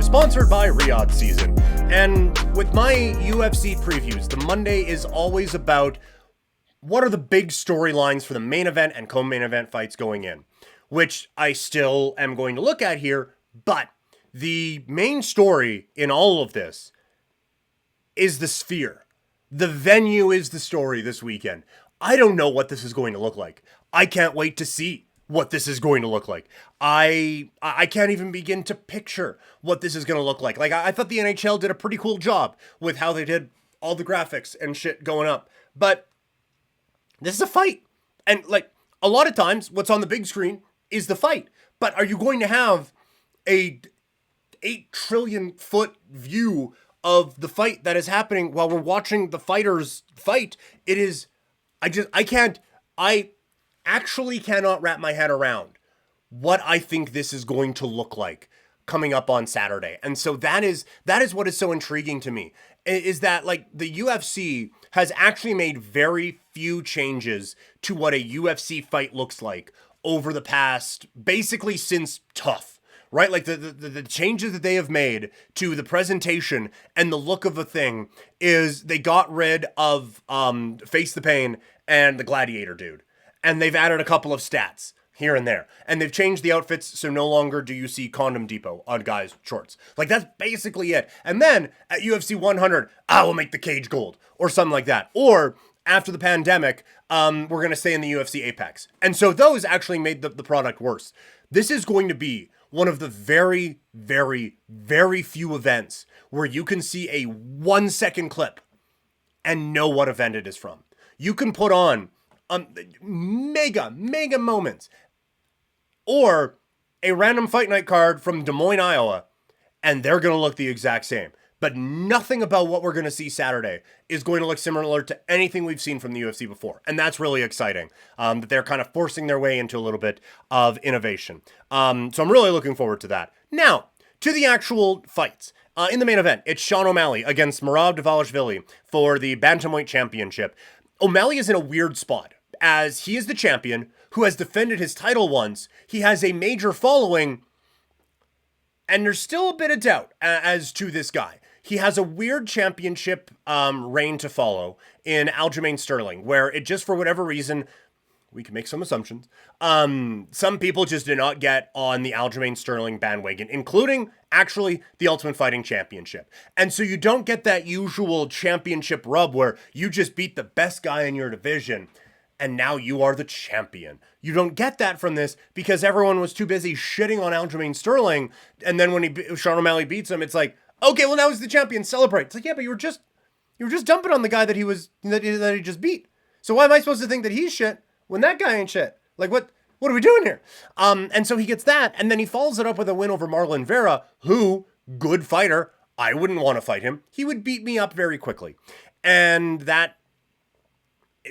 sponsored by Riyadh Season. And with my UFC previews, the Monday is always about what are the big storylines for the main event and co-main event fights going in, which I still am going to look at here, but the main story in all of this is the Sphere. The venue is the story this weekend. I don't know what this is going to look like. I can't wait to see what this is going to look like. I can't even begin to picture what this is going to look like. Like, I thought the NHL did a pretty cool job with how they did all the graphics and shit going up. But this is a fight. And, like, a lot of times, what's on the big screen is the fight. But are you going to have a 8 trillion foot view of the fight that is happening while we're watching the fighters fight? It is, I actually cannot wrap my head around what I think this is going to look like coming up on Saturday. And so that is what is so intriguing to me, is that, like, the UFC has actually made very few changes to what a UFC fight looks like over the past, basically since Tough, right? Like the changes that they have made to the presentation and the look of the thing is they got rid of Face the Pain and the Gladiator dude. And they've added a couple of stats here and there. And they've changed the outfits, so no longer do you see Condom Depot on guys' shorts. Like, that's basically it. And then at UFC 100, I will make the cage gold, or something like that. Or after the pandemic, we're going to stay in the UFC Apex. And so those actually made the product worse. This is going to be one of the very, very, very few events where you can see a 1-second clip and know what event it is from. You can put on mega moments, or a random fight night card from Des Moines, Iowa, and they're going to look the exact same. But nothing about what we're going to see Saturday is going to look similar to anything we've seen from the UFC before. And that's really exciting, that they're kind of forcing their way into a little bit of innovation. So I'm really looking forward to that. Now, to the actual fights. In the main event, it's Sean O'Malley against Merab Dvalishvili for the Bantamweight Championship. O'Malley is in a weird spot, as he is the champion who has defended his title once. He has a major following, and there's still a bit of doubt as to this guy. He has a weird championship reign to follow in Aljamain Sterling, where it just, for whatever reason, we can make some assumptions, some people just did not get on the Aljamain Sterling bandwagon, including, actually, the Ultimate Fighting Championship. And so you don't get that usual championship rub where you just beat the best guy in your division, and now you are the champion. You don't get that from this because everyone was too busy shitting on Aljamain Sterling, and then when Sean O'Malley beats him, it's like, okay, well, now he's the champion, celebrate. It's like, yeah, but you were just dumping on the guy that he just beat. So why am I supposed to think that he's shit when that guy ain't shit? Like, what are we doing here? And so he gets that, and then he follows it up with a win over Marlon Vera, who, good fighter, I wouldn't want to fight him. He would beat me up very quickly. And that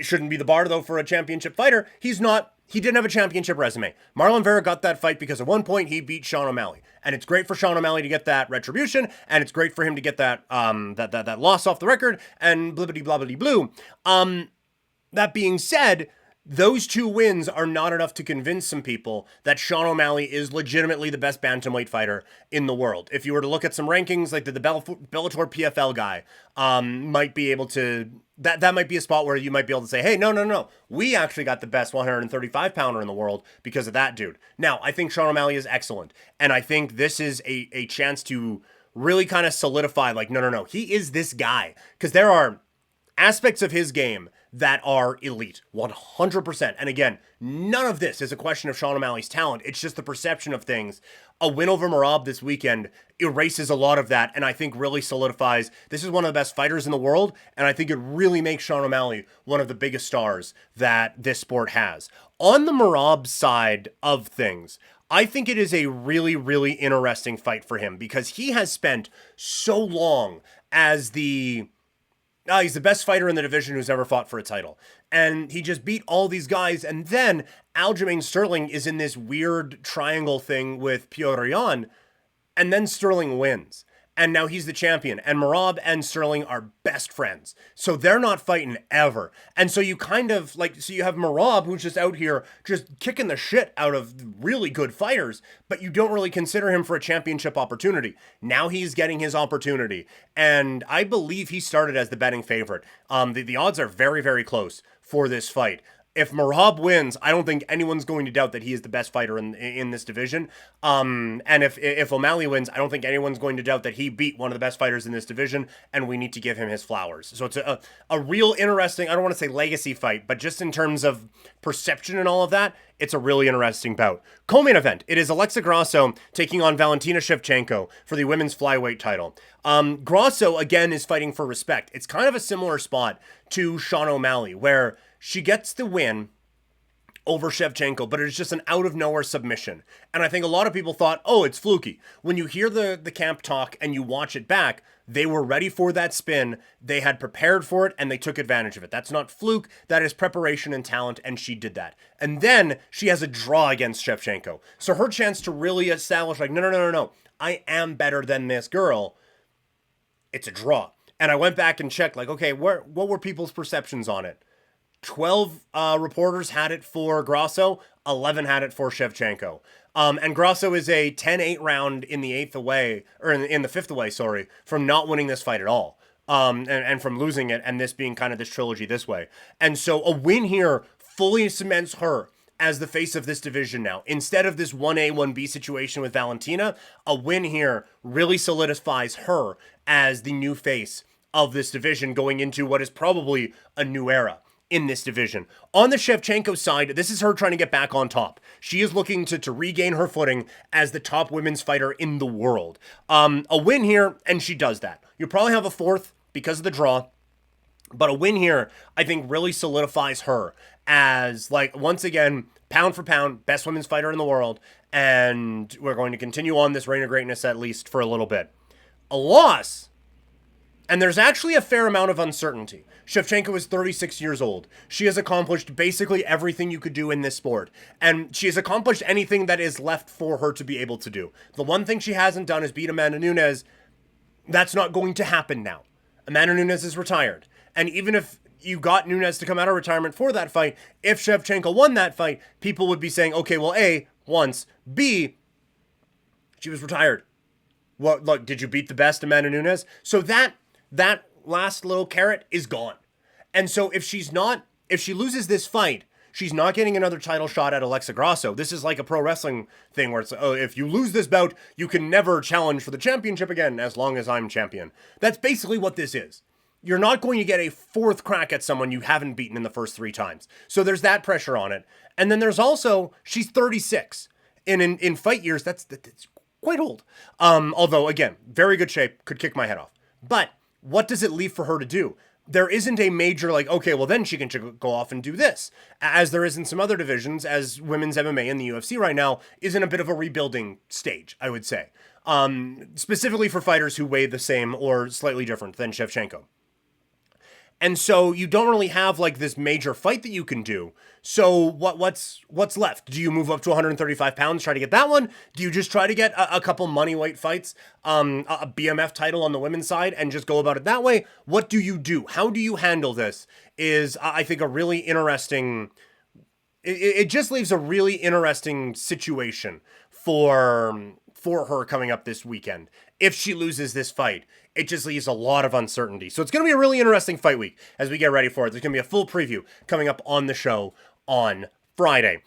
shouldn't be the bar, though, for a championship fighter. He didn't have a championship resume. Marlon Vera got that fight because at one point he beat Sean O'Malley. And it's great for Sean O'Malley to get that retribution, and it's great for him to get that that loss off the record, and blibbity blobbity blue. That being said, those 2 wins are not enough to convince some people that Sean O'Malley is legitimately the best bantamweight fighter in the world. If you were to look at some rankings, like the Bellator PFL guy might be able to, that might be a spot where you might be able to say, hey, no, we actually got the best 135 pounder in the world because of that dude. Now, I think Sean O'Malley is excellent, and I think this is a chance to really kind of solidify, like, no, he is this guy, because there are aspects of his game that are elite, 100%. And again, none of this is a question of Sean O'Malley's talent. It's just the perception of things. A win over Merab this weekend erases a lot of that, and I think really solidifies this is one of the best fighters in the world, and I think it really makes Sean O'Malley one of the biggest stars that this sport has. On the Merab side of things, I think it is a really, really interesting fight for him because he has spent so long as he's the best fighter in the division who's ever fought for a title. And he just beat all these guys. And then Aljamain Sterling is in this weird triangle thing with Piotr Jan. And then Sterling wins. and now he's the champion. And Merab and Sterling are best friends. So they're not fighting ever. And so you kind of like, so you have Merab who's just out here just kicking the shit out of really good fighters, but you don't really consider him for a championship opportunity. Now he's getting his opportunity. And I believe he started as the betting favorite. The odds are very, very close for this fight. If Merab wins, I don't think anyone's going to doubt that he is the best fighter in this division. And if O'Malley wins, I don't think anyone's going to doubt that he beat one of the best fighters in this division, and we need to give him his flowers. So it's a real interesting, I don't want to say legacy fight, but just in terms of perception and all of that, it's a really interesting bout. Co-main event, it is Alexa Grasso taking on Valentina Shevchenko for the women's flyweight title. Grasso, again, is fighting for respect. It's kind of a similar spot to Sean O'Malley, where she gets the win over Shevchenko, but it's just an out-of-nowhere submission. And I think a lot of people thought, oh, it's fluky. When you hear the camp talk and you watch it back, they were ready for that spin, they had prepared for it, and they took advantage of it. That's not fluke, that is preparation and talent, and she did that. And then she has a draw against Shevchenko. So her chance to really establish, like, no, I am better than this girl, it's a draw. And I went back and checked, like, okay, what were people's perceptions on it? 12 reporters had it for Grasso, 11 had it for Shevchenko. And Grasso is a 10-8 round in the fifth away, from not winning this fight at all. And from losing it, and this being kind of this trilogy this way. And so a win here fully cements her as the face of this division now. Instead of this 1A, 1B situation with Valentina, a win here really solidifies her as the new face of this division going into what is probably a new era in this division. On the Shevchenko side, this is her trying to get back on top. She is looking to regain her footing as the top women's fighter in the world. A win here, and she does that. You'll probably have a fourth because of the draw, but a win here, I think, really solidifies her as, like, once again, pound for pound, best women's fighter in the world, and we're going to continue on this reign of greatness at least for a little bit. A loss, and there's actually a fair amount of uncertainty. Shevchenko is 36 years old. She has accomplished basically everything you could do in this sport. And she has accomplished anything that is left for her to be able to do. The one thing she hasn't done is beat Amanda Nunes. That's not going to happen now. Amanda Nunes is retired. And even if you got Nunes to come out of retirement for that fight, if Shevchenko won that fight, people would be saying, okay, well, A, once, B, she was retired. Well, look, did you beat the best Amanda Nunes? So that last little carrot is gone. And so if she loses this fight, she's not getting another title shot at Alexa Grasso. This is like a pro wrestling thing where it's, oh, if you lose this bout, you can never challenge for the championship again as long as I'm champion. That's basically what this is. You're not going to get a fourth crack at someone you haven't beaten in the first 3 times. So there's that pressure on it. And then there's also, she's 36. In fight years, that's quite old. Although, again, very good shape, could kick my head off. But what does it leave for her to do? There isn't a major, like, okay, well, then she can go off and do this, as there is in some other divisions, as women's MMA in the UFC right now is in a bit of a rebuilding stage, I would say. Specifically for fighters who weigh the same or slightly different than Shevchenko. And so you don't really have like this major fight that you can do. So what's left? Do you move up to 135 pounds, try to get that one? Do you just try to get a couple money weight fights, a BMF title on the women's side and just go about it that way? What do you do? How do you handle this is, I think, a really interesting, it just leaves a really interesting situation for her coming up this weekend. If she loses this fight, it just leaves a lot of uncertainty. So it's going to be a really interesting fight week as we get ready for it. There's going to be a full preview coming up on the show on Friday.